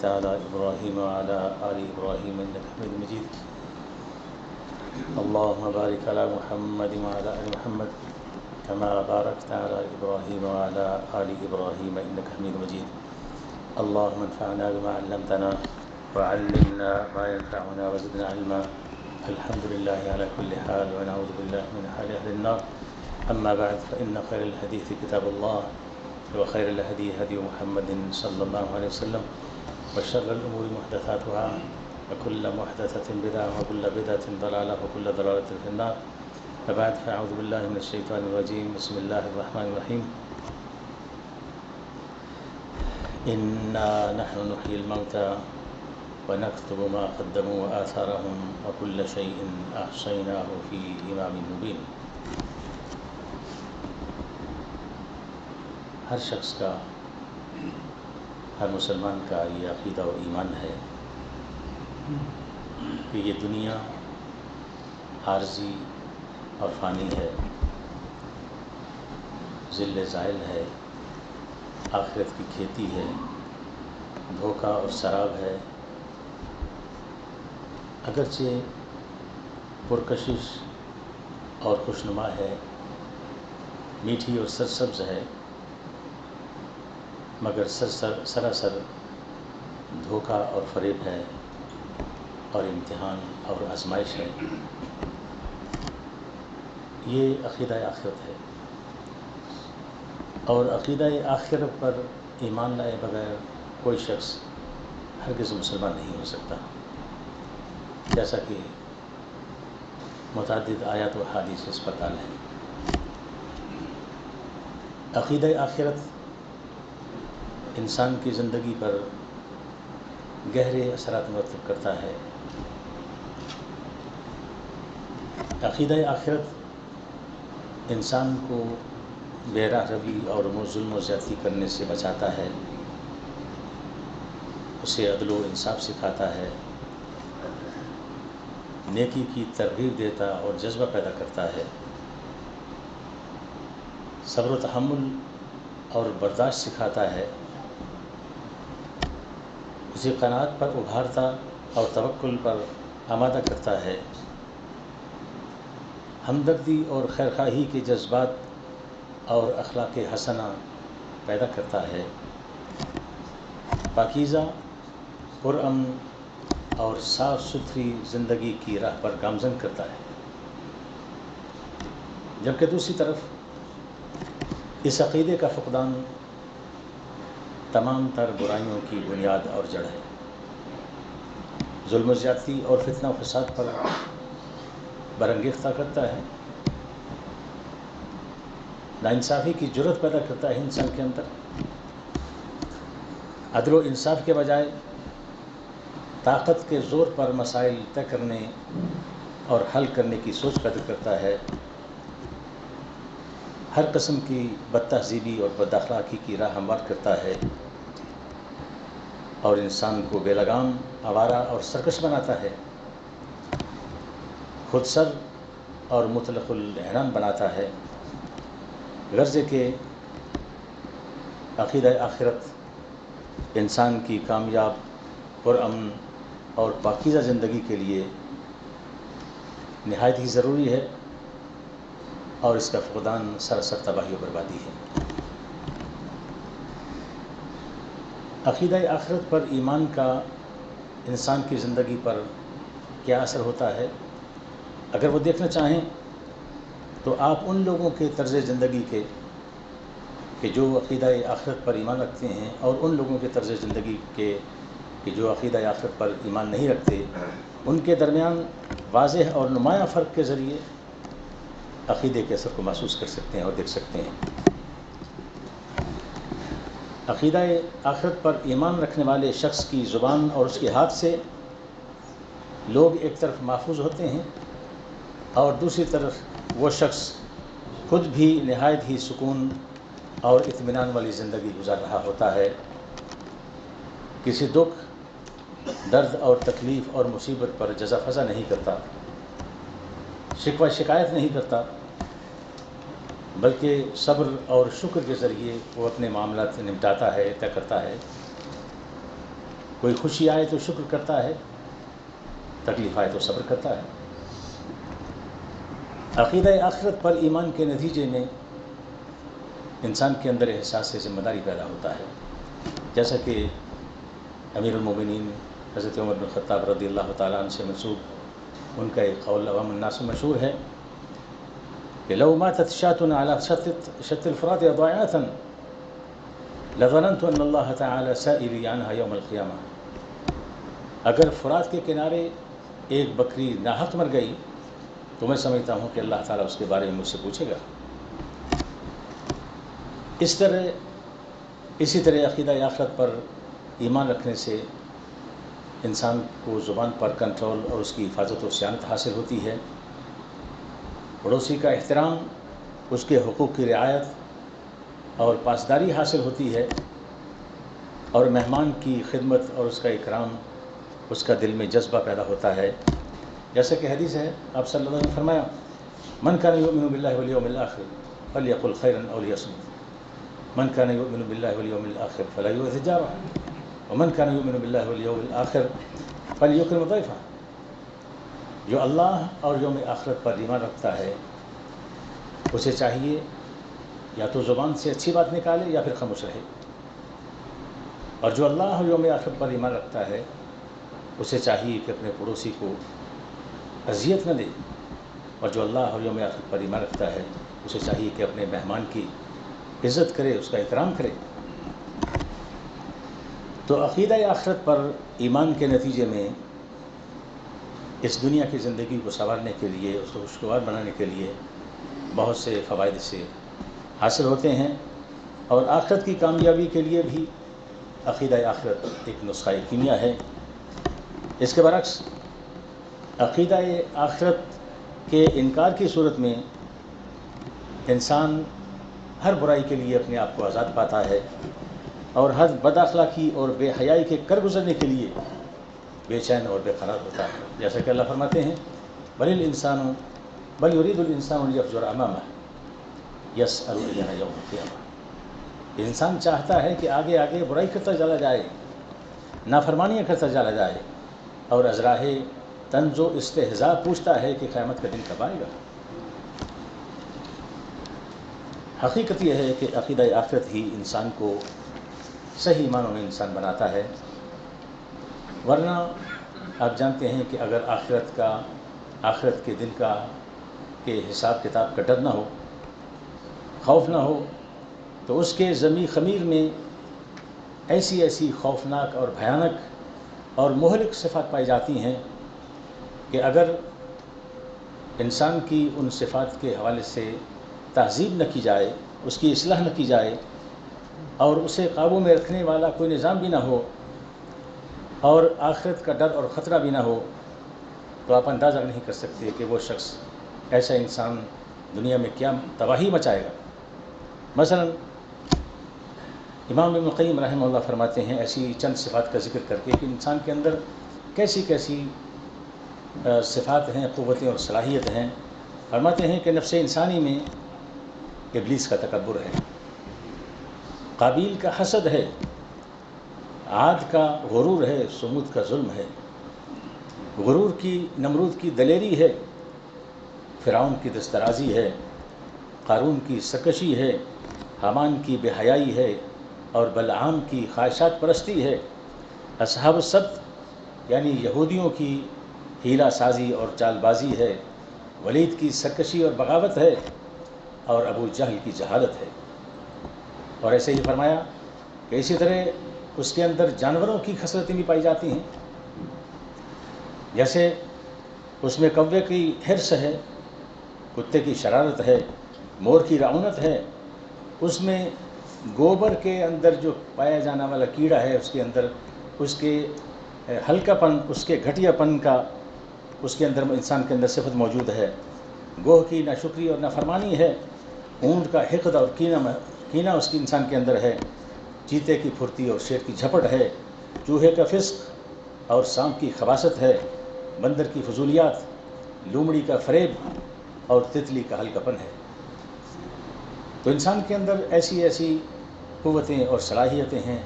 باركت على إبراهيم وعلى آل إبراهيم إنك حميد مجيد. اللهم بارك على محمد وعلى آل محمد كما باركت على إبراهيم وعلى آل إبراهيم إنك حميد مجيد. اللهم انفعنا بما علمتنا وعلمنا ما ينفعنا وزدنا علما. الحمد لله على كل حال ونعوذ بالله من حال أهل النار. أما بعد فإن خير الحديث كتاب الله وخير الهدي هدي محمد صلى الله عليه وسلم وشر الأمور محدثاتها وكل محدثة بدعة وكل بدعة ضلالة وكل ضلالة في النار. وبعد فأعوذ بالله من الشيطان الرجيم. بسم الله الرحمن الرحيم. إنا نحن نحيي الموتى ونكتب ما قدموا وآثارهم وكل شيء أحصيناه في إمام مبين. ہر شخص کا، ہر مسلمان کا یہ عقیدہ و ایمان ہے کہ یہ دنیا عارضی اور فانی ہے، ذل زائل ہے، آخرت کی کھیتی ہے، دھوکہ اور سراب ہے. اگرچہ پرکشش اور خوشنما ہے، میٹھی اور سرسبز ہے، مگر سراسر دھوکہ اور فریب ہے اور امتحان اور آزمائش ہے. یہ عقیدہ آخرت ہے، اور عقیدہ آخرت پر ایمان لائے بغیر کوئی شخص ہرگز مسلمان نہیں ہو سکتا، جیسا کہ متعدد آیات و حدیث اس پر دال ہیں. عقیدہ آخرت انسان کی زندگی پر گہرے اثرات مرتب کرتا ہے. عقیدہ آخرت انسان کو بے راہ روی اور ظلم و زیادتی کرنے سے بچاتا ہے، اسے عدل و انصاف سکھاتا ہے، نیکی کی ترغیب دیتا اور جذبہ پیدا کرتا ہے، صبر و تحمل اور برداشت سکھاتا ہے، اسے قناعت پر ابھارتا اور توکل پر آمادہ کرتا ہے، ہمدردی اور خیرخواہی کے جذبات اور اخلاق حسنہ پیدا کرتا ہے، پاکیزہ، پرامن اور صاف ستھری زندگی کی راہ پر گامزن کرتا ہے. جبکہ دوسری طرف اس عقیدے کا فقدان تمام تر برائیوں کی بنیاد اور جڑ ہے. ظلم و زیادتی اور فتنہ و فساد پر برانگیختہ کرتا ہے، ناانصافی کی جرات پیدا کرتا ہے انسان کے اندر، عدل و انصاف کے بجائے طاقت کے زور پر مسائل طے کرنے اور حل کرنے کی سوچ پیدا کرتا ہے، ہر قسم کی بد تہذیبی اور بد اخلاقی کی راہ ہموار کرتا ہے، اور انسان کو بے لگام، آوارہ اور سرکش بناتا ہے، خود سر اور مطلق العنان بناتا ہے. غرض کہ عقیدہ آخرت انسان کی کامیاب، پرامن اور پاکیزہ زندگی کے لیے نہایت ہی ضروری ہے، اور اس کا فقدان سراسر تباہی و بربادی ہے. عقیدہ آخرت پر ایمان کا انسان کی زندگی پر کیا اثر ہوتا ہے، اگر وہ دیکھنا چاہیں تو آپ ان لوگوں کے طرز زندگی کے کہ جو عقیدہ آخرت پر ایمان رکھتے ہیں، اور ان لوگوں کے طرز زندگی کے کہ جو عقیدہ آخرت پر ایمان نہیں رکھتے، ان کے درمیان واضح اور نمایاں فرق کے ذریعے عقیدے کے اثر کو محسوس کر سکتے ہیں اور دیکھ سکتے ہیں. عقیدہ آخرت پر ایمان رکھنے والے شخص کی زبان اور اس کے ہاتھ سے لوگ ایک طرف محفوظ ہوتے ہیں، اور دوسری طرف وہ شخص خود بھی نہایت ہی سکون اور اطمینان والی زندگی گزار رہا ہوتا ہے، کسی دکھ، درد اور تکلیف اور مصیبت پر جزا فضا نہیں کرتا، شکوہ شکایت نہیں کرتا، بلکہ صبر اور شکر کے ذریعے وہ اپنے معاملات نمٹاتا ہے، طے کرتا ہے. کوئی خوشی آئے تو شکر کرتا ہے، تکلیف آئے تو صبر کرتا ہے۔ عقیدہ آخرت پر ایمان کے نتیجے میں انسان کے اندر احساس ذمہ داری پیدا ہوتا ہے، جیسا کہ امیر المومنین حضرت عمر بن خطاب رضی اللہ تعالیٰ عنہ سے منسوب ان کا ایک قول عوام الناس میں مشہور ہے کہ لو ماتت شاة على شط الفرات ضائعة لظننت ان اللہ تعالی سائلی عنها یوم القیامہ، اگر فرات کے کنارے ایک بکری ناحق مر گئی تو میں سمجھتا ہوں کہ اللہ تعالیٰ اس کے بارے میں مجھ سے پوچھے گا۔ اسی طرح عقیدہ آخرت پر ایمان رکھنے سے انسان کو زبان پر کنٹرول اور اس کی حفاظت و صیانت حاصل ہوتی ہے، پڑوسی کا احترام، اس کے حقوق کی رعایت اور پاسداری حاصل ہوتی ہے، اور مہمان کی خدمت اور اس کا اکرام، اس کا دل میں جذبہ پیدا ہوتا ہے، جیسا کہ حدیث ہے آپ صلی اللہ علیہ وسلم نے فرمایا من کان یؤمن باللہ والیوم الآخر فلیقل خیرا او لیصمت، من کان یؤمن باللہ والیوم الآخر فلا یؤذ جارہ ومن کان یؤمن باللہ والیوم الآخر فلیکرم ضیفہ۔ جو اللہ اور یوم آخرت پر ایمان رکھتا ہے اسے چاہیے یا تو زبان سے اچھی بات نکالے یا پھر خاموش رہے، اور جو اللہ اور یوم آخرت پر ایمان رکھتا ہے اسے چاہیے کہ اپنے پڑوسی کو اذیت نہ دے، اور جو اللہ اور یوم آخرت پر ایمان رکھتا ہے اسے چاہیے کہ اپنے مہمان کی عزت کرے، اس کا احترام کرے۔ تو عقیدہ آخرت پر ایمان کے نتیجے میں اس دنیا کی زندگی کو سنوارنے کے لیے، اس کو خوشگوار بنانے کے لیے بہت سے فوائد سے حاصل ہوتے ہیں، اور آخرت کی کامیابی کے لیے بھی عقیدہ آخرت ایک نسخہ کیمیا ہے۔ اس کے برعکس عقیدہ آخرت کے انکار کی صورت میں انسان ہر برائی کے لیے اپنے آپ کو آزاد پاتا ہے، اور ہر بد اخلاقی اور بے حیائی کے کر گزرنے کے لیے بے چین اور بے قرار ہوتا ہے، جیسا کہ اللہ فرماتے ہیں بل یرید الانسان لیفجر امامہ یسأل ایان یوم القیامہ۔ انسان چاہتا ہے کہ آگے آگے برائی کرتا چلا جائے، نافرمانیاں کرتا چلا جائے، اور ازراہ طنز و استہزاء پوچھتا ہے کہ قیامت کا دن کب آئے گا۔ حقیقت یہ ہے کہ عقیدہ آخرت ہی انسان کو صحیح معنوں میں انسان بناتا ہے، ورنہ آپ جانتے ہیں کہ اگر آخرت کے دن کے حساب کتاب کا ڈر نہ ہو، خوف نہ ہو، تو اس کے ضمیع خمیر میں ایسی خوفناک اور بھیانک اور مہلک صفات پائی جاتی ہیں کہ اگر انسان کی ان صفات کے حوالے سے تہذیب نہ کی جائے، اس کی اصلاح نہ کی جائے، اور اسے قابو میں رکھنے والا کوئی نظام بھی نہ ہو، اور آخرت کا ڈر اور خطرہ بھی نہ ہو، تو آپ اندازہ نہیں کر سکتے کہ وہ شخص، ایسا انسان دنیا میں کیا تباہی مچائے گا۔ مثلا امام ابن القیم رحمہ اللہ فرماتے ہیں ایسی چند صفات کا ذکر کر کے کہ انسان کے اندر کیسی صفات ہیں، قوتیں اور صلاحیت ہیں۔ فرماتے ہیں کہ نفس انسانی میں ابلیس کا تکبر ہے، قابیل کا حسد ہے، عاد کا غرور ہے، سمود کا ظلم ہے، غرور کی نمرود کی دلیری ہے، فرعون کی دسترازی ہے، قارون کی سرکشی ہے، حامان کی بے حیائی ہے، اور بلعام کی خواہشات پرستی ہے، اصحاب السبت یعنی یہودیوں کی ہیلہ سازی اور چال بازی ہے، ولید کی سرکشی اور بغاوت ہے، اور ابو جہل کی جہالت ہے۔ اور ایسے ہی فرمایا کہ اسی طرح اس کے اندر جانوروں کی خصلتیں بھی پائی جاتی ہیں، جیسے اس میں کوے کی حرص ہے، کتے کی شرارت ہے، مور کی رعونت ہے، اس میں گوبر کے اندر جو پایا جانے والا کیڑا ہے اس کے اندر اس کے ہلکا پن، اس کے گھٹیا پن کا اس کے اندر انسان کے اندر صفت موجود ہے، گوہ کی ناشکری اور نافرمانی ہے، اونٹ کا حقد اور کینہ اس کی انسان کے اندر ہے، چیتے کی پھرتی اور شیر کی جھپٹ ہے، چوہے کا فسق اور سانپ کی خباثت ہے، بندر کی فضولیات، لومڑی کا فریب اور تتلی کا ہلکا پن ہے۔ تو انسان کے اندر ایسی قوتیں اور صلاحیتیں ہیں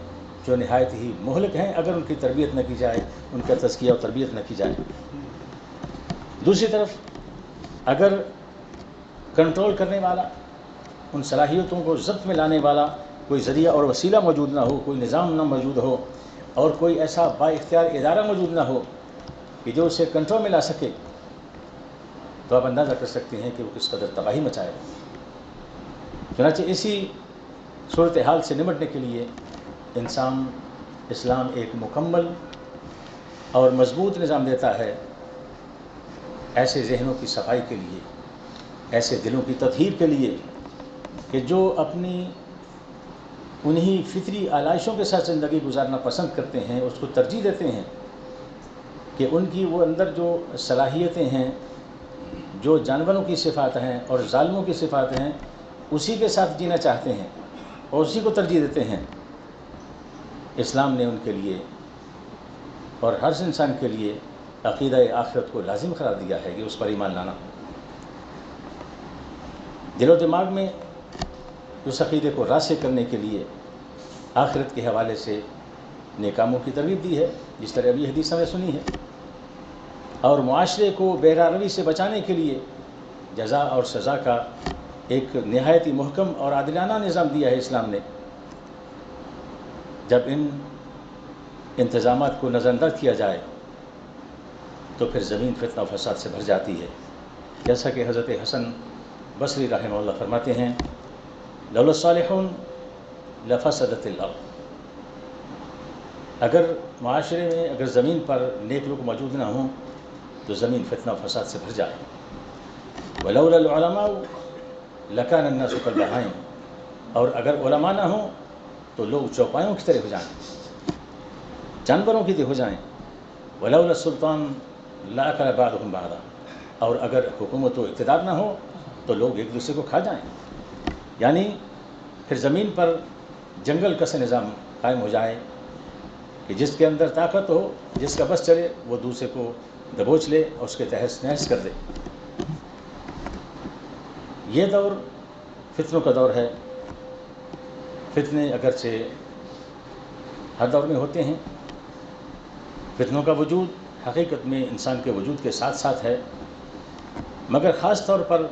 جو نہایت ہی مہلک ہیں اگر ان کی تربیت نہ کی جائے، ان کا تزکیہ و تربیت نہ کی جائے۔ دوسری طرف اگر کنٹرول کرنے والا، ان صلاحیتوں کو ضبط میں لانے والا کوئی ذریعہ اور وسیلہ موجود نہ ہو، کوئی نظام نہ موجود ہو، اور کوئی ایسا با اختیار ادارہ موجود نہ ہو کہ جو اسے کنٹرول میں لا سکے، تو آپ اندازہ کر سکتے ہیں کہ وہ کس قدر تباہی مچائے گا۔ چنانچہ اسی صورتحال سے نمٹنے کے لیے اسلام ایک مکمل اور مضبوط نظام دیتا ہے ایسے ذہنوں کی صفائی کے لیے، ایسے دلوں کی تطہیر کے لیے کہ جو اپنی انہی فطری آلائشوں کے ساتھ زندگی گزارنا پسند کرتے ہیں، اس کو ترجیح دیتے ہیں کہ ان کی وہ اندر جو صلاحیتیں ہیں، جو جانوروں کی صفات ہیں اور ظالموں کی صفات ہیں، اسی کے ساتھ جینا چاہتے ہیں اور اسی کو ترجیح دیتے ہیں۔ اسلام نے ان کے لیے اور ہر انسان کے لیے عقیدہ آخرت کو لازم قرار دیا ہے کہ اس پر ایمان لانا۔ دل و دماغ میں اس عقیدے کو راسخ کرنے کے لیے آخرت کے حوالے سے نیک کاموں کی ترغیب دی ہے، جس طرح ابھی حدیث ہمیں سنی ہے، اور معاشرے کو بہرہ روی سے بچانے کے لیے جزا اور سزا کا ایک نہایت ہی محکم اور عادلانہ نظام دیا ہے اسلام نے۔ جب ان انتظامات کو نظر انداز کیا جائے تو پھر زمین فتنہ و فساد سے بھر جاتی ہے، جیسا کہ حضرت حسن بصری رحمہ اللہ فرماتے ہیں، لولا الصالحون لفسدت الارض، اگر معاشرے میں، اگر زمین پر نیک لوگ موجود نہ ہوں تو زمین فتنہ و فساد سے بھر جائے۔ ولولا العلماء لکان الناس کالبہائم، اور اگر علماء نہ ہوں تو لوگ چوپایوں کی طرح ہو جائیں، جانوروں کی طرح ہو جائیں۔ ولولا السلطان لاکل بعضهم بعضا، اور اگر حکومت و اقتدار نہ ہو تو لوگ ایک دوسرے کو کھا جائیں۔ یعنی پھر زمین پر جنگل کا سا نظام قائم ہو جائے کہ جس کے اندر طاقت ہو، جس کا بس چلے، وہ دوسرے کو دبوچ لے اور اس کے تحس نحس کر دے۔ یہ دور فتنوں کا دور ہے۔ فتنے اگرچہ ہر دور میں ہوتے ہیں، فتنوں کا وجود حقیقت میں انسان کے وجود کے ساتھ ساتھ ہے، مگر خاص طور پر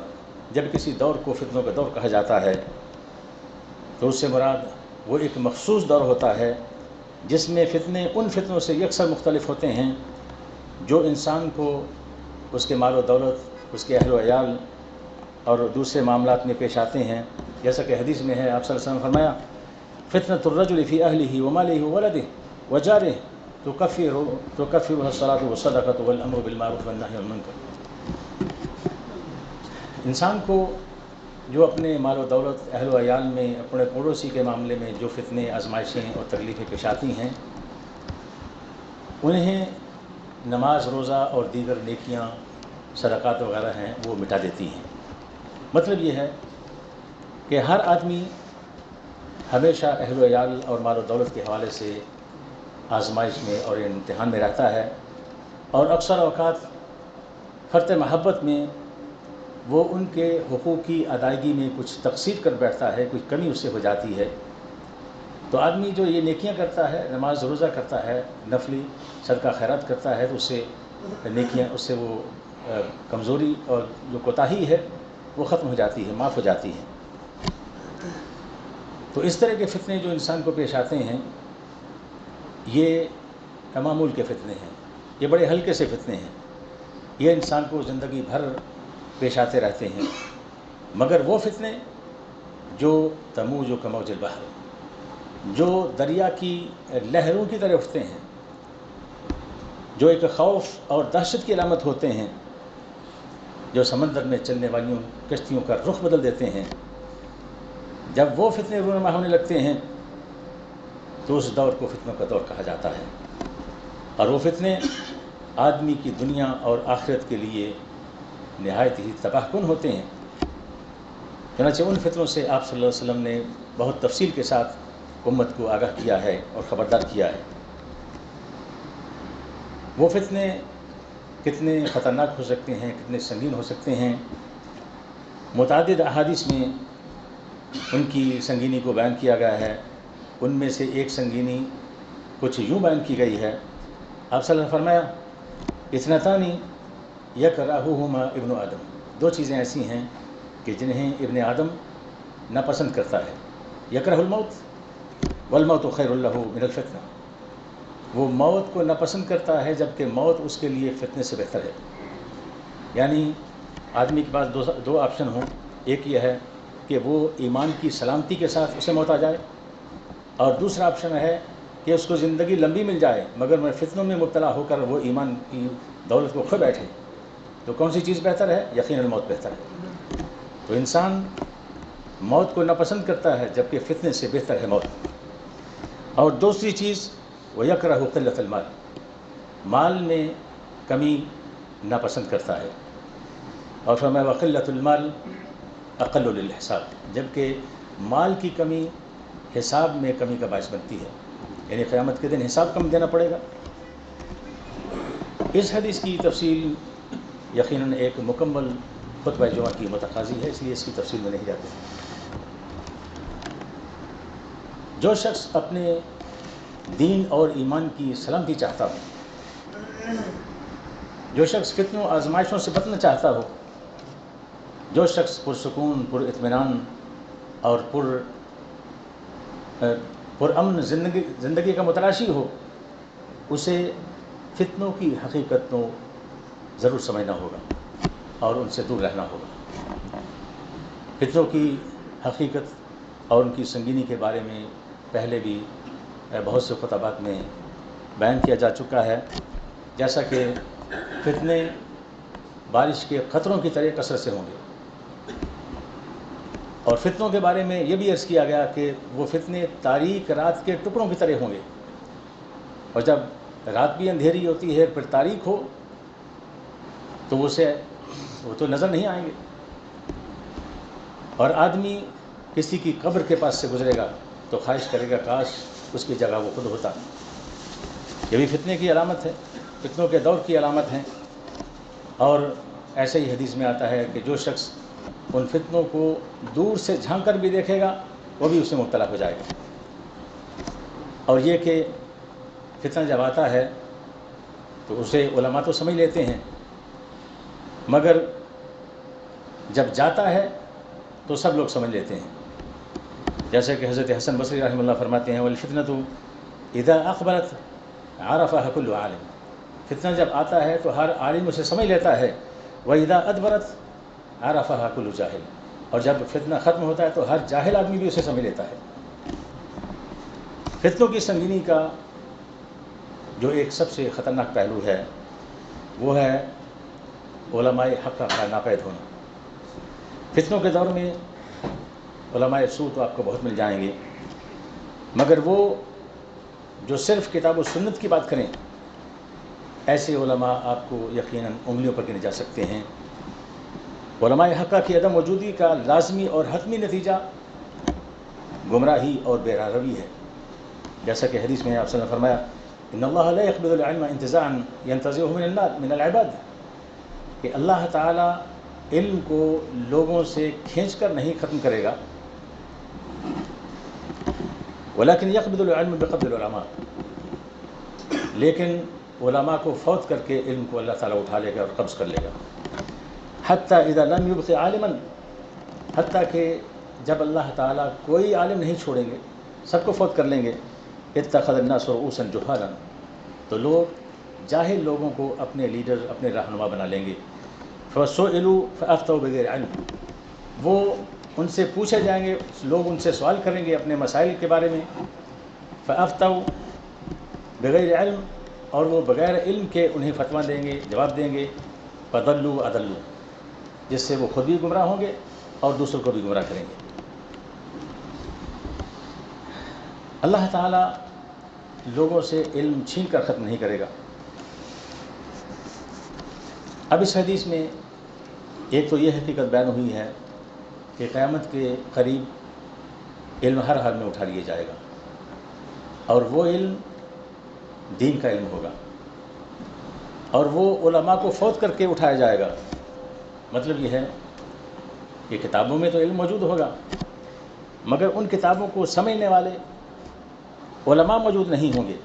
جب کسی دور کو فتنوں کا دور کہا جاتا ہے تو اس سے مراد وہ ایک مخصوص دور ہوتا ہے جس میں فتنے ان فتنوں سے یکسر مختلف ہوتے ہیں جو انسان کو اس کے مال و دولت، اس کے اہل و عیال اور دوسرے معاملات میں پیش آتے ہیں۔ جیسا کہ حدیث میں ہے، آپ صلی اللہ علیہ وسلم نے فرمایا، فتنة الرجل في أهله وماله وولده وجاره تكفرها الصلاة والصدقة والأمر بالمعروف والنهي عن المنكر۔ انسان کو جو اپنے مال و دولت، اہل و عیال میں، اپنے پڑوسی کے معاملے میں جو فتنے، آزمائشیں اور تکلیفیں پیش آتی ہیں، انہیں نماز، روزہ اور دیگر نیکیاں، صدقات وغیرہ ہیں، وہ مٹا دیتی ہیں۔ مطلب یہ ہے کہ ہر آدمی ہمیشہ اہل و عیال اور مال و دولت کے حوالے سے آزمائش میں اور امتحان میں رہتا ہے، اور اکثر اوقات فرط محبت میں وہ ان کے حقوق کی ادائیگی میں کچھ تقصیر کر بیٹھتا ہے، کچھ کمی اس سے ہو جاتی ہے۔ تو آدمی جو یہ نیکیاں کرتا ہے، نماز روزہ کرتا ہے، نفلی صدقہ خیرات کرتا ہے، تو اس سے نیکیاں، اس سے وہ کمزوری اور جو کوتاہی ہے وہ ختم ہو جاتی ہے، معاف ہو جاتی ہے۔ تو اس طرح کے فتنے جو انسان کو پیش آتے ہیں، یہ معمول کے فتنے ہیں، یہ بڑے ہلکے سے فتنے ہیں، یہ انسان کو زندگی بھر پیش آتے رہتے ہیں۔ مگر وہ فتنے جو تموج کموج البحر، جو دریا کی لہروں کی طرح اٹھتے ہیں، جو ایک خوف اور دہشت کی علامت ہوتے ہیں، جو سمندر میں چلنے والی کشتیوں کا رخ بدل دیتے ہیں، جب وہ فتنے رونما ہونے لگتے ہیں تو اس دور کو فتنوں کا دور کہا جاتا ہے، اور وہ فتنے آدمی کی دنیا اور آخرت کے لیے نہایت ہی تباہ کن ہوتے ہیں۔ چنانچہ ان فتنوں سے آپ صلی اللہ علیہ وسلم نے بہت تفصیل کے ساتھ امت کو آگاہ کیا ہے اور خبردار کیا ہے۔ وہ فتنے کتنے خطرناک ہو سکتے ہیں، کتنے سنگین ہو سکتے ہیں، متعدد احادیث میں ان کی سنگینی کو بیان کیا گیا ہے۔ ان میں سے ایک سنگینی کچھ یوں بیان کی گئی ہے، آپ صلی اللہ علیہ وسلم نے فرمایا اثنتان یکرہہما ابن آدم، دو چیزیں ایسی ہیں کہ جنہیں ابن آدم ناپسند کرتا ہے، یکرہ الموت والموت خیر لہ من الفتنہ، وہ موت کو ناپسند کرتا ہے جبکہ موت اس کے لیے فتنے سے بہتر ہے۔ یعنی آدمی کے پاس دو آپشن ہوں، ایک یہ ہے کہ وہ ایمان کی سلامتی کے ساتھ اسے موت آ جائے، اور دوسرا آپشن ہے کہ اس کو زندگی لمبی مل جائے مگر میں فتنوں میں مبتلا ہو کر وہ ایمان کی دولت کو کھو بیٹھے۔ تو کون سی چیز بہتر ہے؟ یقیناً موت بہتر ہے۔ تو انسان موت کو ناپسند کرتا ہے جبکہ فتنے سے بہتر ہے موت۔ اور دوسری چیز وَيَكْرَهُ قِلَّةَ الْمَالِ، مال میں کمی ناپسند کرتا ہے، اور فرمایا وَقِلَّةُ الْمَالِ أَقَلُّ لِلْحِسَابِ، جبکہ مال کی کمی حساب میں کمی کا باعث بنتی ہے، یعنی قیامت کے دن حساب کم دینا پڑے گا۔ اس حدیث کی تفصیل یقیناً ایک مکمل خطبہ جمعہ کی متقاضی ہے، اس لیے اس کی تفصیل میں نہیں جاتے۔ جو شخص اپنے دین اور ایمان کی سلامتی چاہتا ہو، جو شخص فتنوں و آزمائشوں سے بچنا چاہتا ہو، جو شخص پرسکون، پر اطمینان اور پر امن زندگی کا متلاشی ہو، اسے فتنوں کی حقیقت کو ضرور سمجھنا ہوگا اور ان سے دور رہنا ہوگا۔ فتنوں کی حقیقت اور ان کی سنگینی کے بارے میں پہلے بھی بہت سے خطبات میں بیان کیا جا چکا ہے، جیسا کہ فتنے بارش کے قطروں کی طرح کثرت سے ہوں گے، اور فتنوں کے بارے میں یہ بھی عرض کیا گیا کہ وہ فتنے تاریک رات کے ٹکڑوں کی طرح ہوں گے، اور جب رات بھی اندھیری ہوتی ہے پھر تاریک ہو تو وہ تو نظر نہیں آئیں گے، اور آدمی کسی کی قبر کے پاس سے گزرے گا تو خواہش کرے گا کاش اس کی جگہ وہ خود ہوتا۔ یہ بھی فتنے کی علامت ہے، فتنوں کے دور کی علامت ہیں۔ اور ایسے ہی حدیث میں آتا ہے کہ جو شخص ان فتنوں کو دور سے جھانک کر بھی دیکھے گا وہ بھی اس میں مبتلا ہو جائے گا۔ اور یہ کہ فتنہ جب آتا ہے تو اسے علماء تو سمجھ لیتے ہیں، مگر جب جاتا ہے تو سب لوگ سمجھ لیتے ہیں، جیسے کہ حضرت حسن بصری رحمہ اللہ فرماتے ہیں وَالْفِتْنَةُ إِذَا أَقْبَلَتْ عَرَفَهَا كُلُّ عَالِمٍ، فتنہ جب آتا ہے تو ہر عالم اسے سمجھ لیتا ہے، وَإِذَا أَدْبَرَتْ عَرَفَهَا كُلُّ جاہل، اور جب فتنہ ختم ہوتا ہے تو ہر جاہل آدمی بھی اسے سمجھ لیتا ہے۔ فتنوں کی سنگینی کا جو ایک سب سے خطرناک پہلو ہے وہ ہے علماء حق کا ناپید ہونا۔ فتنوں کے دور میں علماء سوء تو آپ کو بہت مل جائیں گے، مگر وہ جو صرف کتاب و سنت کی بات کریں، ایسے علماء آپ کو یقیناً انگلیوں پر گنے جا سکتے ہیں۔ علماء حقہ کی عدم موجودگی کا لازمی اور حتمی نتیجہ گمراہی اور بے راہ روی ہے، جیسا کہ حدیث میں آپ صلی اللہ علیہ وسلم نے فرمایا ان اللہ لا يقبض العلم انتزاعا ينتزعه من العباد، کہ اللہ تعالیٰ علم کو لوگوں سے کھینچ کر نہیں ختم کرے گا، ولكن يقبض العلم بقبض العلماء، لیکن علماء کو فوت کر کے علم کو اللہ تعالیٰ اٹھا لے گا اور قبض کر لے گا۔ حتیٰ اذا لم يبق عالما، حتیٰ کہ جب اللہ تعالیٰ کوئی عالم نہیں چھوڑیں گے، سب کو فوت کر لیں گے، اتخذ الناس رؤوسا جہالا، تو لوگ جاہل لوگوں کو اپنے لیڈر، اپنے رہنما بنا لیں گے۔ فسئلوا فافتوا بغیر علم، وہ ان سے پوچھے جائیں گے، لوگ ان سے سوال کریں گے اپنے مسائل کے بارے میں، فافتوا بغیر علم، اور وہ بغیر علم کے انہیں فتویٰ دیں گے، جواب دیں گے، فضلوا اضلوا، جس سے وہ خود بھی گمراہ ہوں گے اور دوسروں کو بھی گمراہ کریں گے۔ اللہ تعالیٰ لوگوں سے علم چھین کر ختم نہیں کرے گا۔ اب اس حدیث میں ایک تو یہ حقیقت بیان ہوئی ہے کہ قیامت کے قریب علم ہر حال میں اٹھا لیا جائے گا، اور وہ علم دین کا علم ہوگا، اور وہ علماء کو فوت کر کے اٹھایا جائے گا۔ مطلب یہ ہے کہ کتابوں میں تو علم موجود ہوگا، مگر ان کتابوں کو سمجھنے والے علماء موجود نہیں ہوں گے،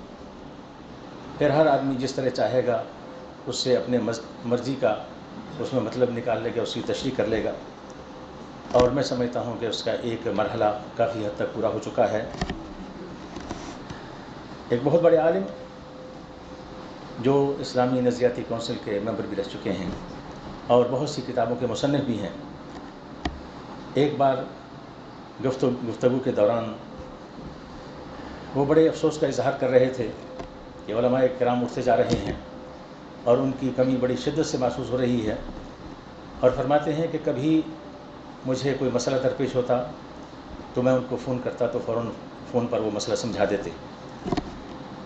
پھر ہر آدمی جس طرح چاہے گا اس سے اپنے مرضی کا اس میں مطلب نکال لے گا، اس کی تشریح کر لے گا، اور میں سمجھتا ہوں کہ اس کا ایک مرحلہ کافی حد تک پورا ہو چکا ہے۔ ایک بہت بڑے عالم جو اسلامی نظریاتی کونسل کے ممبر بھی رہ چکے ہیں اور بہت سی کتابوں کے مصنف بھی ہیں، ایک بار گفتگو کے دوران وہ بڑے افسوس کا اظہار کر رہے تھے کہ علماء کرام اٹھتے جا رہے ہیں اور ان کی کمی بڑی شدت سے محسوس ہو رہی ہے، اور فرماتے ہیں کہ کبھی مجھے کوئی مسئلہ درپیش ہوتا تو میں ان کو فون کرتا تو فوراً فون پر وہ مسئلہ سمجھا دیتے،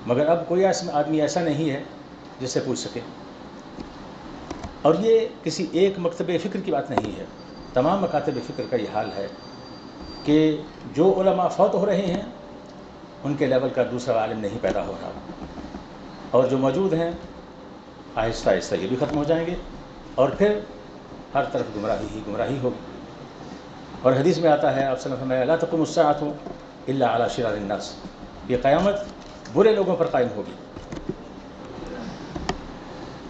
مگر اب کوئی آدمی ایسا نہیں ہے جس سے پوچھ سکے۔ اور یہ کسی ایک مکتب فکر کی بات نہیں ہے، تمام مکاتب فکر کا یہ حال ہے کہ جو علماء فوت ہو رہے ہیں ان کے لیول کا دوسرا عالم نہیں پیدا ہو رہا، اور جو موجود ہیں آہستہ آہستہ یہ بھی ختم ہو جائیں گے، اور پھر ہر طرف گمراہی ہی گمراہی ہوگی۔ اور حدیث میں آتا ہے، آپ صلی اللہ علیہ وسلم لا تقوم الساعة الا على شرار الناس، یہ قیامت برے لوگوں پر قائم ہوگی۔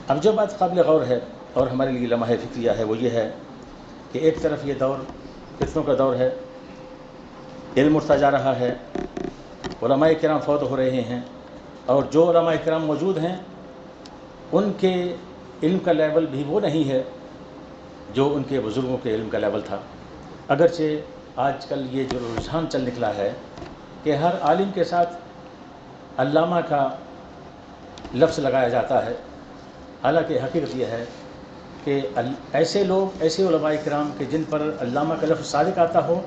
اب جو بات قابل غور ہے اور ہمارے لیے لمحہ فکریہ ہے وہ یہ ہے کہ ایک طرف یہ دور فتنوں کا دور ہے، علم اٹھتا جا رہا ہے، علماء کرام فوت ہو رہے ہیں، اور جو علماء کرام موجود ہیں ان کے علم کا لیول بھی وہ نہیں ہے جو ان کے بزرگوں کے علم کا لیول تھا۔ اگرچہ آج کل یہ جو رجحان چل نکلا ہے کہ ہر عالم کے ساتھ علامہ کا لفظ لگایا جاتا ہے، حالانکہ حقیقت یہ ہے کہ ایسے لوگ، ایسے علماء کرام کہ جن پر علامہ کا لفظ صادق آتا ہو،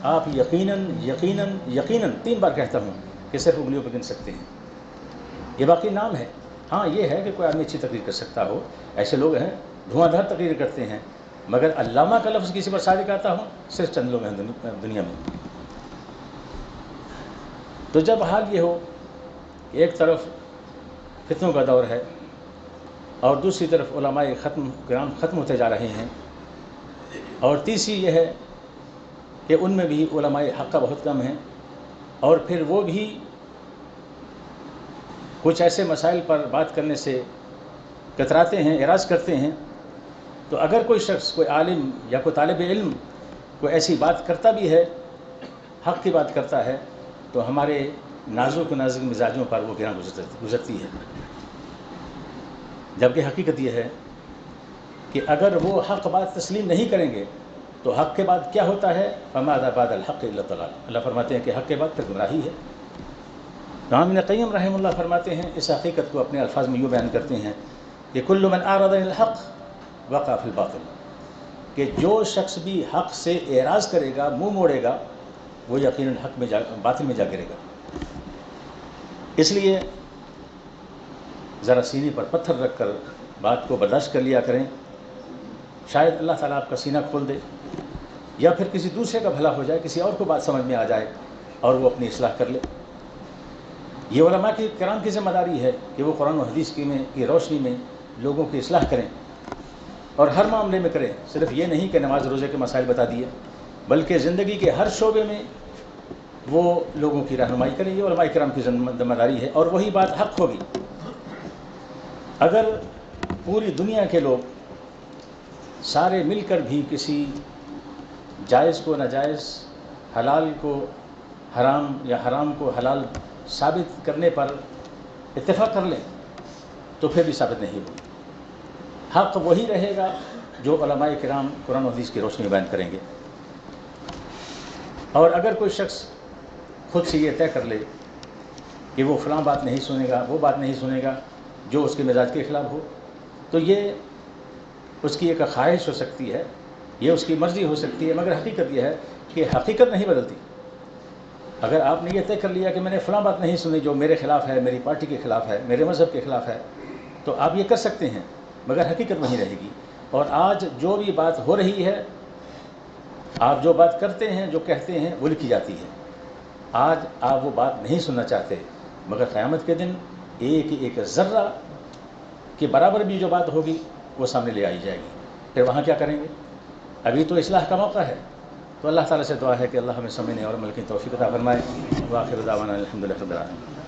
آپ یقیناً یقیناً یقیناً 3 بار کہتا ہوں کہ صرف انگلیوں پہ گن سکتے ہیں۔ یہ باقی نام ہے، ہاں یہ ہے کہ کوئی آدمی اچھی تقریر کر سکتا ہو، ایسے لوگ ہیں دھواں دھار تقریر کرتے ہیں، مگر علامہ کا لفظ کسی پر صادق آتا ہو صرف چند لوگ ہیں دنیا میں۔ تو جب حال یہ ہو کہ ایک طرف فتنوں کا دور ہے اور دوسری طرف علماء کرام ختم ہوتے جا رہے ہیں، اور تیسری یہ ہے کہ ان میں بھی علماء حق کا بہت کم ہیں، اور پھر وہ بھی کچھ ایسے مسائل پر بات کرنے سے کتراتے ہیں، اعراض کرتے ہیں، تو اگر کوئی شخص، کوئی عالم یا کوئی طالب علم کوئی ایسی بات کرتا بھی ہے، حق کی بات کرتا ہے، تو ہمارے نازک مزاجوں پر وہ گراں گزرتی ہے، جبکہ حقیقت یہ ہے کہ اگر وہ حق بات تسلیم نہیں کریں گے تو حق کے بعد کیا ہوتا ہے؟ فماذا بعد الحق الا الضلال، اللہ فرماتے ہیں کہ حق کے بعد پھر گمراہی ہے۔ امام ابن قیم رحمہ اللہ فرماتے ہیں، اس حقیقت کو اپنے الفاظ میں یوں بیان کرتے ہیں کہ کل من اعرض عن الحق وقع فی الباطل، کہ جو شخص بھی حق سے اعراض کرے گا، منہ موڑے گا، وہ یقیناً حق میں باطل میں جا گرے گا۔ اس لیے ذرا سینے پر پتھر رکھ کر بات کو برداشت کر لیا کریں، شاید اللہ تعالیٰ آپ کا سینہ کھول دے، یا پھر کسی دوسرے کا بھلا ہو جائے، کسی اور کو بات سمجھ میں آ جائے اور وہ اپنی اصلاح کر لے۔ یہ علماء کی کرام کی ذمہ داری ہے کہ وہ قرآن و حدیث کی روشنی میں لوگوں کی اصلاح کریں، اور ہر معاملے میں کریں، صرف یہ نہیں کہ نماز روزے کے مسائل بتا دیے، بلکہ زندگی کے ہر شعبے میں وہ لوگوں کی رہنمائی کریں۔ یہ علماء کرام کی ذمہ داری ہے، اور وہی بات حق ہوگی۔ اگر پوری دنیا کے لوگ سارے مل کر بھی کسی جائز کو ناجائز، حلال کو حرام یا حرام کو حلال ثابت کرنے پر اتفاق کر لیں تو پھر بھی ثابت نہیں ہوگی۔ حق وہی رہے گا جو علماء کرام قرآن و حدیث کی روشنی میں بیان کریں گے۔ اور اگر کوئی شخص خود سے یہ طے کر لے کہ وہ فلاں بات نہیں سنے گا، وہ بات نہیں سنے گا جو اس کے مزاج کے خلاف ہو، تو یہ اس کی ایک خواہش ہو سکتی ہے، یہ اس کی مرضی ہو سکتی ہے، مگر حقیقت یہ ہے کہ حقیقت نہیں بدلتی۔ اگر آپ نے یہ طے کر لیا کہ میں نے فلاں بات نہیں سنی جو میرے خلاف ہے، میری پارٹی کے خلاف ہے، میرے مذہب کے خلاف ہے، تو آپ یہ کر سکتے ہیں، مگر حقیقت وہیں رہے گی۔ اور آج جو بھی بات ہو رہی ہے، آپ جو بات کرتے ہیں، جو کہتے ہیں، وہ لکھی جاتی ہے۔ آج آپ وہ بات نہیں سننا چاہتے، مگر قیامت کے دن ایک ذرہ کے برابر بھی جو بات ہوگی وہ سامنے لے آئی جائے گی۔ پھر وہاں کیا کریں گے؟ ابھی تو اصلاح کا موقع ہے، تو اللہ تعالیٰ سے دعا ہے کہ اللہ ہمیں سمجھنے اور عمل کی توفیق عطا فرمائے. وآخر دعوانا الحمدللہ رب العالمین.